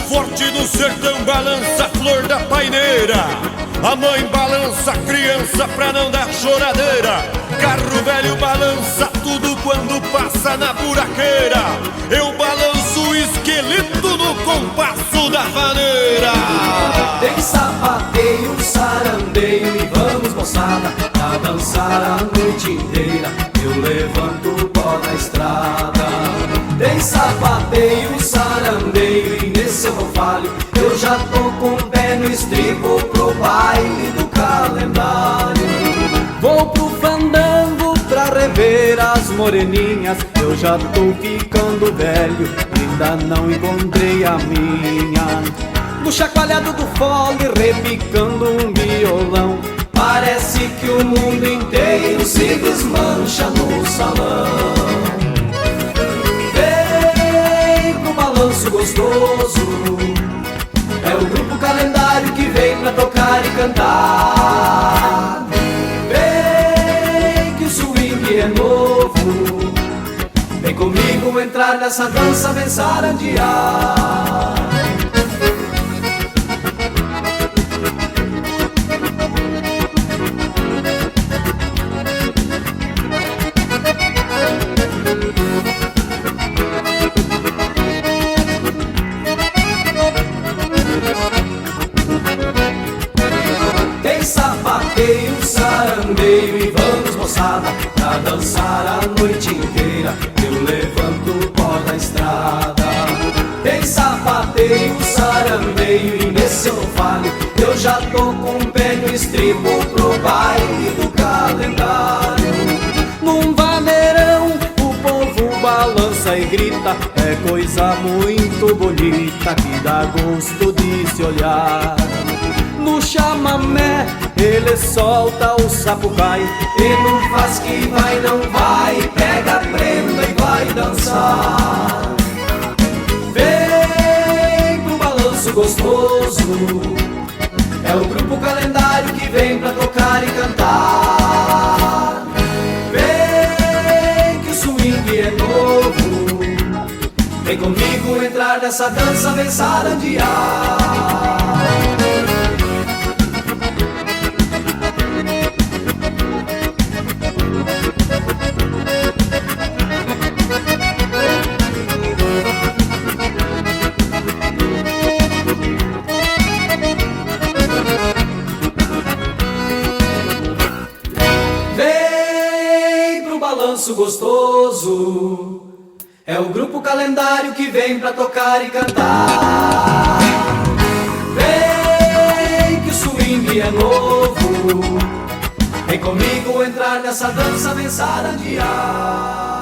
forte do sertão balança a flor da paineira. A mãe balança a criança pra não dar choradeira. Carro velho balança tudo quando passa na buraqueira. Eu balanço o esqueleto no compasso da vaneira. Tem sapateio, sarandeio e vamos moçada a dançar a noite inteira. Eu levanto o pó da estrada. Tem sapateio, sarandeio e nesse eu não falho. Eu já tô com o pé no estribo pro baile do calendário. Vou pro fandango pra rever as moreninhas. Eu já tô ficando velho, ainda não encontrei a minha. No chacoalhado do fole, repicando um violão. Parece que o mundo inteiro se desmancha no salão. Vem pro balanço gostoso, é o grupo Calendário que vem pra tocar e cantar. Vem que o swing é novo, vem comigo entrar nessa dança, vem sarandear. Tem sapateio, sarandeio e vamos moçada pra dançar a noite inteira. Eu levanto o pó da estrada. Tem sapateio, sarandeio e nesse eu não falho. Eu já tô com o pé no estribo pro baile do calendário. Num vaneirão o povo balança e grita. É coisa muito bonita que dá gosto de se olhar. No chamamé ele solta o sapucai e não faz que vai, não vai, pega a prenda e vai dançar. Vem pro balanço gostoso, é o grupo Calendário que vem pra tocar e cantar. Vem que o swing é novo, vem comigo entrar nessa dança, vem sarandear. Balanço gostoso, é o grupo Calendário que vem pra tocar e cantar. Vem que o swing é novo, vem comigo entrar nessa dança, vem sarandear.